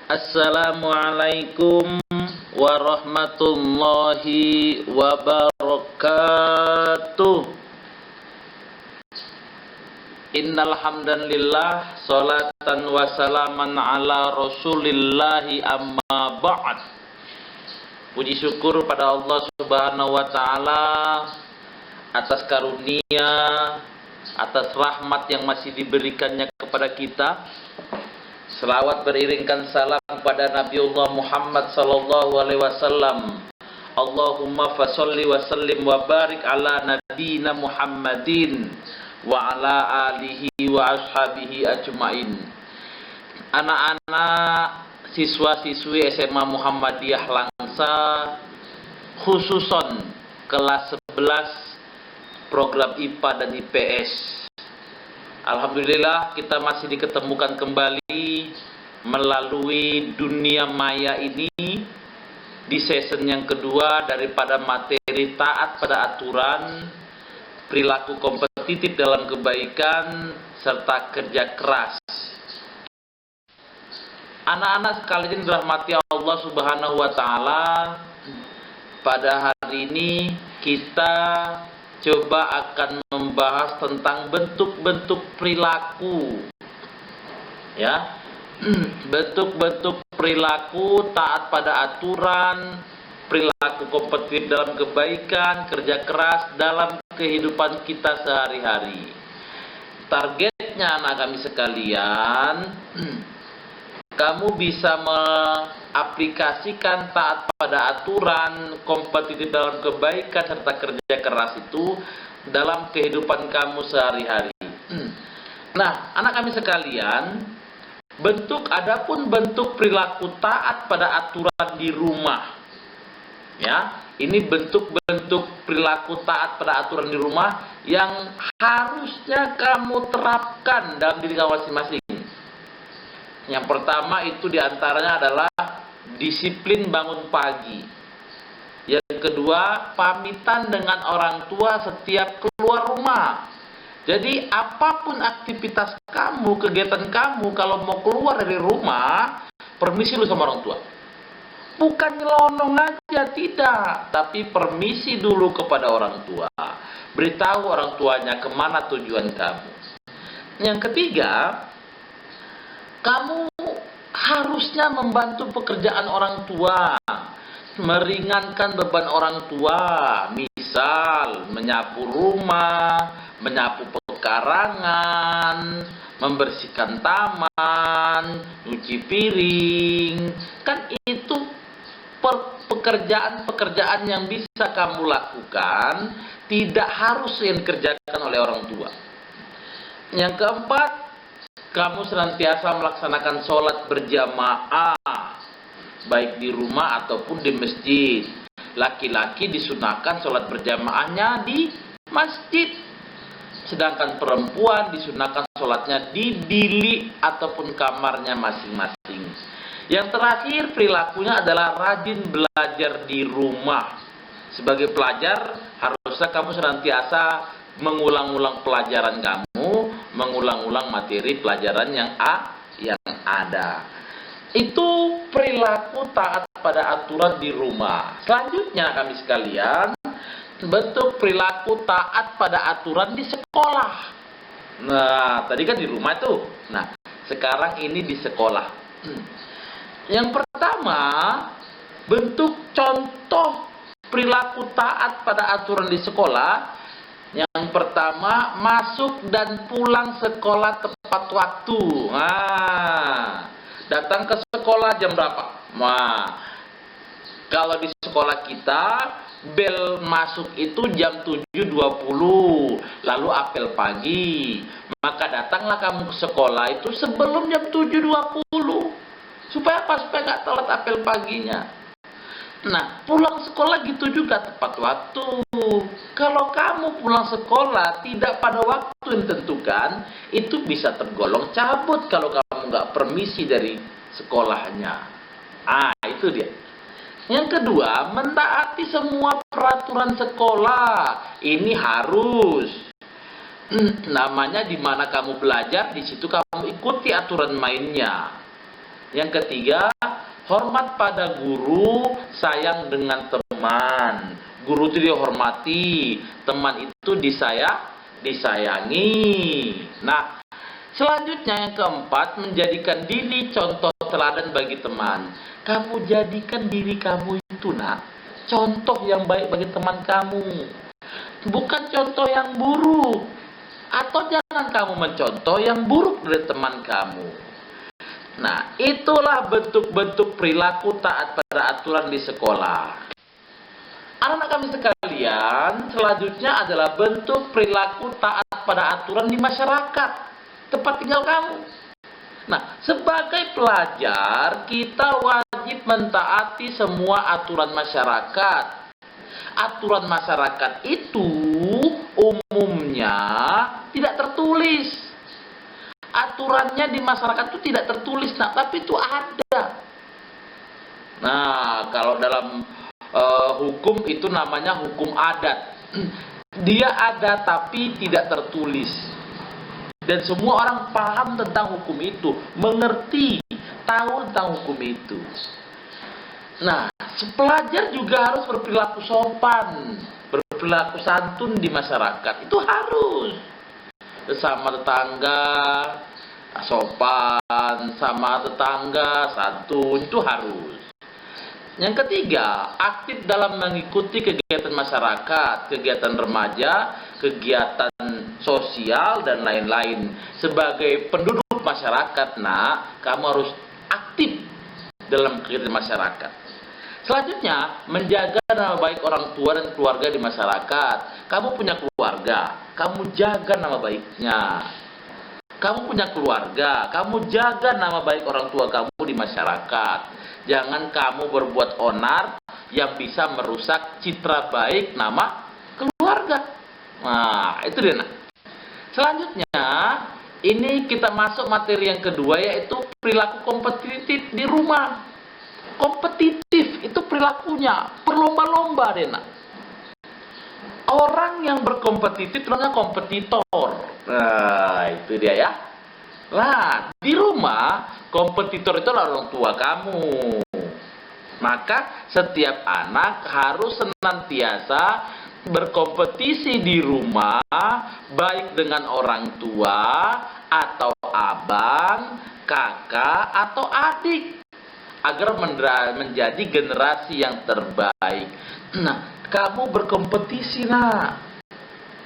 Assalamualaikum warahmatullahi wabarakatuh. Innal hamdalillah salatan wa salaman ala rasulillahi amma ba'd. Puji syukur pada Allah Subhanahu wa taala atas karunia, atas rahmat yang masih diberikannya kepada kita. Selawat beriringkan salam kepada Nabiullah Muhammad sallallahu alaihi wasallam. Allahumma fasholli wa sallim wa barik ala nabiyina Muhammadin wa ala alihi wa ashabihi ajmain. Anak-anak siswa-siswi SMA Muhammadiyah Langsa, khususon kelas 11 program IPA dan IPS. Alhamdulillah kita masih diketemukan kembali melalui dunia maya ini di season yang kedua daripada materi taat pada aturan, perilaku kompetitif dalam kebaikan, serta kerja keras. Anak-anak sekalian dirahmati Allah Subhanahu wa taala, pada hari ini kita coba akan membahas tentang bentuk-bentuk perilaku, ya, bentuk-bentuk perilaku taat pada aturan, perilaku kompetitif dalam kebaikan, kerja keras dalam kehidupan kita sehari-hari. Targetnya anak kami sekalian, kamu bisa mengaplikasikan taat pada aturan, kompetitif dalam kebaikan, serta kerja keras itu dalam kehidupan kamu sehari-hari. Nah, anak kami sekalian, adapun bentuk perilaku taat pada aturan di rumah. Ya, ini bentuk-bentuk perilaku taat pada aturan di rumah yang harusnya kamu terapkan dalam diri kamu masing-masing. Yang pertama itu diantaranya adalah disiplin bangun pagi. Yang kedua, pamitan dengan orang tua setiap keluar rumah. Jadi apapun aktivitas kamu, kegiatan kamu, kalau mau keluar dari rumah, permisi dulu sama orang tua. Bukan nyelonong aja, tidak. Tapi permisi dulu kepada orang tua. Beritahu orang tuanya kemana tujuan kamu. Yang ketiga, kamu harusnya membantu pekerjaan orang tua, meringankan beban orang tua, misal menyapu rumah, menyapu pekarangan, membersihkan taman, nyuci piring. Kan itu pekerjaan-pekerjaan yang bisa kamu lakukan, tidak harus yang dikerjakan oleh orang tua. Yang keempat, kamu senantiasa melaksanakan sholat berjamaah, baik di rumah ataupun di masjid. Laki-laki disunahkan sholat berjamaahnya di masjid, sedangkan perempuan disunahkan sholatnya di bilik ataupun kamarnya masing-masing. Yang terakhir, perilakunya adalah rajin belajar di rumah. Sebagai pelajar, harusnya kamu senantiasa mengulang-ulang pelajaran kamu, mengulang-ulang materi pelajaran yang ada. Itu perilaku taat pada aturan di rumah. Selanjutnya kami sekalian, bentuk perilaku taat pada aturan di sekolah. Nah, tadi kan di rumah tuh. Nah, sekarang ini di sekolah. Yang pertama, bentuk contoh perilaku taat pada aturan di sekolah. Yang pertama, masuk dan pulang sekolah tepat waktu. Nah, datang ke sekolah jam berapa? Nah, kalau di sekolah kita, bel masuk itu jam 7.20, lalu apel pagi. Maka datanglah kamu ke sekolah itu sebelum jam 7.20. Supaya apa? Supaya nggak telat apel paginya. Nah, pulang sekolah gitu juga tepat waktu. Kalau kamu pulang sekolah tidak pada waktu yang ditentukan, itu bisa tergolong cabut kalau kamu nggak permisi dari sekolahnya. Itu dia. Yang kedua, mentaati semua peraturan sekolah. Ini harus. Namanya di mana kamu belajar, di situ kamu ikuti aturan mainnya. Yang ketiga, hormat pada guru, sayang dengan teman. Guru itu dihormati, teman itu disayangi. Nah, selanjutnya yang keempat, menjadikan diri contoh teladan bagi teman. Kamu jadikan diri kamu itu, contoh yang baik bagi teman kamu. Bukan contoh yang buruk. Atau jangan kamu mencontoh yang buruk dari teman kamu. Nah, itulah bentuk-bentuk perilaku taat pada aturan di sekolah. Anak-anak kami sekalian, selanjutnya adalah bentuk perilaku taat pada aturan di masyarakat, tempat tinggal kamu. Nah, sebagai pelajar, kita wajib mentaati semua aturan masyarakat. Aturan masyarakat itu umumnya tidak tertulis. Aturannya di masyarakat itu tidak tertulis, tapi itu ada. Nah, kalau dalam hukum itu namanya hukum adat. Dia ada tapi tidak tertulis. Dan semua orang paham tentang hukum itu, mengerti, tahu tentang hukum itu. Nah, pelajar juga harus berperilaku sopan, berperilaku santun di masyarakat. Itu harus. Sama tetangga, sopan, sama tetangga, santun, itu harus. Yang ketiga, aktif dalam mengikuti kegiatan masyarakat, kegiatan remaja, kegiatan sosial, dan lain-lain. Sebagai penduduk masyarakat, kamu harus aktif dalam kegiatan masyarakat. Selanjutnya, menjaga nama baik orang tua dan keluarga di masyarakat. Kamu punya keluarga, kamu jaga nama baiknya. Kamu punya keluarga, kamu jaga nama baik orang tua kamu di masyarakat. Jangan kamu berbuat onar yang bisa merusak citra baik nama keluarga. Nah, itu dia. Selanjutnya, ini kita masuk materi yang kedua, yaitu perilaku kompetitif di rumah. Kompetitif itu perilakunya, berlomba-lomba deh. Orang yang berkompetitif namanya kompetitor. Nah, itu dia ya. Nah, di rumah kompetitor itu adalah orang tua kamu. Maka setiap anak harus senantiasa berkompetisi di rumah, baik dengan orang tua atau abang, kakak atau adik, agar menjadi generasi yang terbaik. Nah, kamu berkompetisi,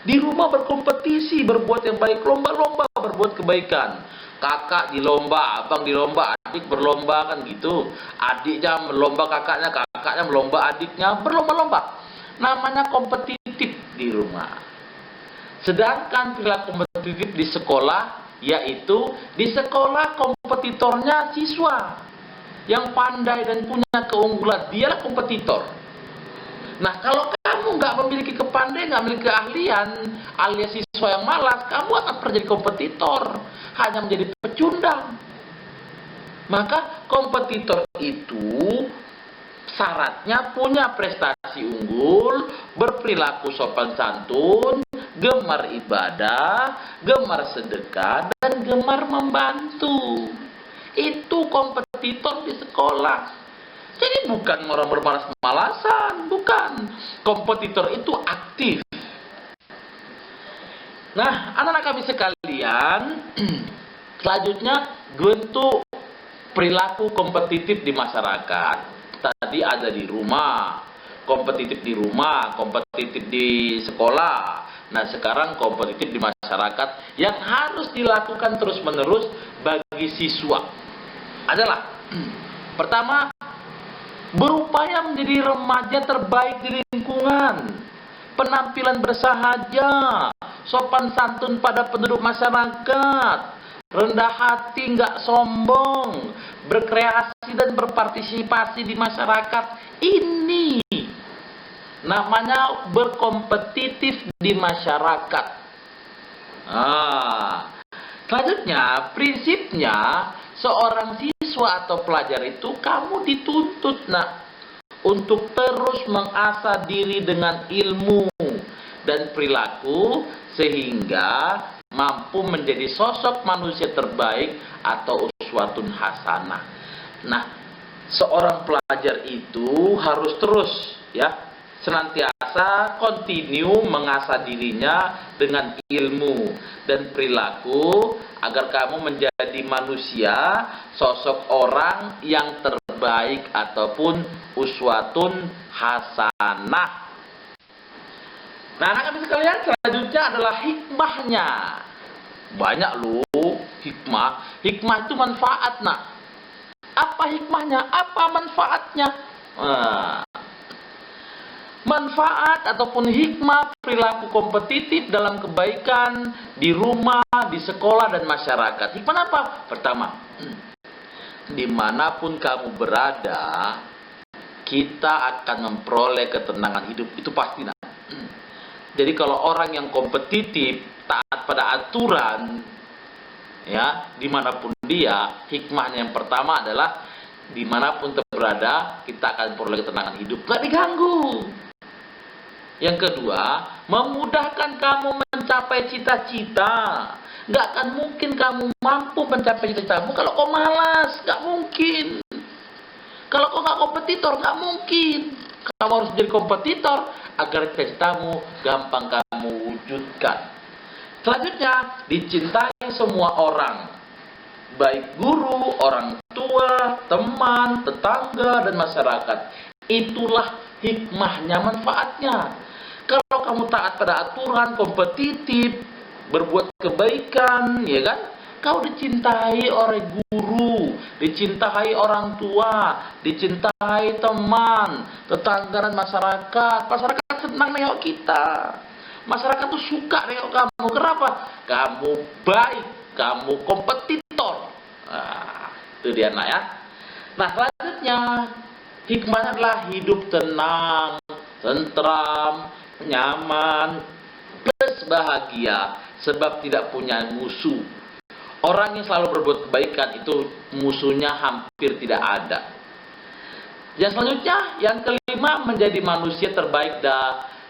di rumah berkompetisi, berbuat yang baik, lomba-lomba berbuat kebaikan. Kakak di lomba, abang di lomba, adik berlomba, kan gitu. Adiknya melomba kakaknya, kakaknya melomba adiknya, berlomba-lomba. Namanya kompetitif di rumah. Sedangkan perilaku kompetitif di sekolah, yaitu di sekolah kompetitornya siswa yang pandai dan punya keunggulan, dialah kompetitor. Nah, kalau kamu nggak memiliki kepandaian, nggak memiliki keahlian, alias siswa yang malas, kamu akan menjadi kompetitor, hanya menjadi pecundang. Maka kompetitor itu syaratnya punya prestasi unggul, berperilaku sopan santun, gemar ibadah, gemar sedekah, dan gemar membantu. Itu kompetitor di sekolah. Jadi bukan orang bermalas-malasan, bukan. Kompetitor itu aktif. Nah, anak-anak kami sekalian, selanjutnya bentuk perilaku kompetitif di masyarakat. Tadi ada di rumah, kompetitif di rumah, kompetitif di sekolah. Nah, sekarang kompetitif di masyarakat yang harus dilakukan terus-menerus bagi siswa adalah, pertama, berupaya menjadi remaja terbaik di lingkungan, penampilan bersahaja, sopan santun pada penduduk masyarakat, rendah hati, nggak sombong, berkreasi dan berpartisipasi di masyarakat. Ini namanya berkompetitif di masyarakat. Selanjutnya, prinsipnya seorang siswa atau pelajar itu kamu dituntut untuk terus mengasah diri dengan ilmu dan perilaku sehingga mampu menjadi sosok manusia terbaik atau uswatun hasanah. Nah, seorang pelajar itu harus terus ya senantiasa continue mengasah dirinya dengan ilmu dan perilaku agar kamu menjadi manusia, sosok orang yang terbaik ataupun uswatun hasanah. Nah, anak-anak sekalian, selanjutnya adalah hikmahnya. Banyak loh hikmah. Hikmah itu manfaat, nak. Apa hikmahnya? Apa manfaatnya? Manfaat ataupun hikmah perilaku kompetitif dalam kebaikan di rumah, di sekolah, dan masyarakat. Hikmah apa? Pertama, dimanapun kamu berada, kita akan memperoleh ketenangan hidup. Itu pasti, nah. Jadi kalau orang yang kompetitif, taat pada aturan, ya, dimanapun dia, hikmahnya yang pertama adalah dimanapun berada, kita akan memperoleh ketenangan hidup. Gak diganggu. Yang kedua, memudahkan kamu mencapai cita-cita. Gak akan mungkin kamu mampu mencapai cita-citamu kalau kau malas. Gak mungkin. Kalau kau gak kompetitor, gak mungkin. Kamu harus menjadi kompetitor agar cita-citamu gampang kamu wujudkan. Selanjutnya, dicintai semua orang. Baik guru, orang tua, teman, tetangga, dan masyarakat. Itulah hikmahnya, manfaatnya. Kalau kamu taat pada aturan, kompetitif, berbuat kebaikan, ya kan? Kau dicintai oleh guru, dicintai orang tua, dicintai teman, tetangga, dan masyarakat. Masyarakat senang nengok kita. Masyarakat tuh suka nengok kamu. Kenapa? Kamu baik, kamu kompetitor. Nah, itu dia, nak, ya. Nah, selanjutnya hikmahnya adalah hidup tenang, tentram, nyaman, plus bahagia, sebab tidak punya musuh. Orang yang selalu berbuat kebaikan itu musuhnya hampir tidak ada. Yang selanjutnya, yang kelima, menjadi manusia terbaik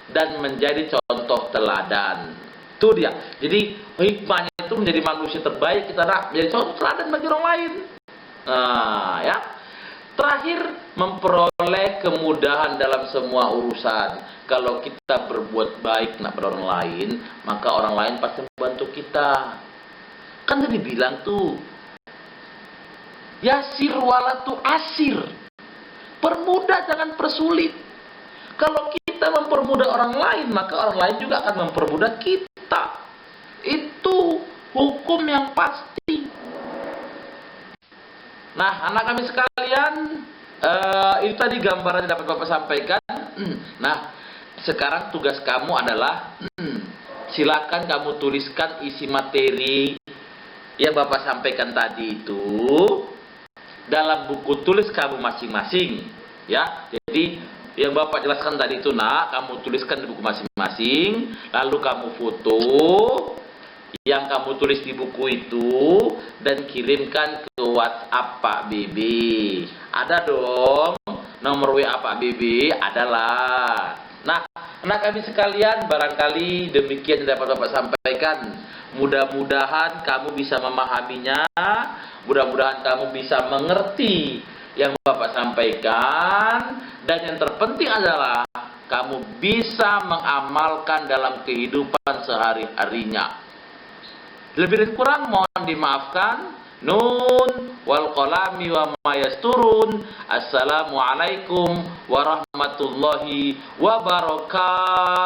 dan menjadi contoh teladan. Itu dia. Jadi hikmahnya itu menjadi manusia terbaik, kita menjadi contoh teladan bagi orang lain. Nah, ya. Terakhir, memperoleh kemudahan dalam semua urusan. Kalau kita berbuat baik pada orang lain, maka orang lain pasti membantu kita. Kan tadi bilang tuh, yasir walatu asir. Permudah, jangan persulit. Kalau kita mempermudah orang lain, maka orang lain juga akan mempermudah kita. Itu hukum yang pasti. Nah, anak kami sekalian, itu tadi gambaran yang dapat Bapak sampaikan. Nah, sekarang tugas kamu adalah silakan kamu tuliskan isi materi yang Bapak sampaikan tadi itu dalam buku tulis kamu masing-masing, ya. Jadi yang Bapak jelaskan tadi itu, nak, kamu tuliskan di buku masing-masing, lalu kamu foto yang kamu tulis di buku itu dan kirimkan ke WhatsApp Pak Bibi. Ada dong nomor WA Pak Bibi, adalah. Nah, anak kami sekalian, barangkali demikian yang dapat Bapak sampaikan. Mudah-mudahan kamu bisa memahaminya, mudah-mudahan kamu bisa mengerti yang Bapak sampaikan, dan yang terpenting adalah kamu bisa mengamalkan dalam kehidupan sehari-harinya. Lebih dan kurang mohon dimaafkan. Nun wal qalami wa ma yasturun. Assalamualaikum warahmatullahi wabarakatuh.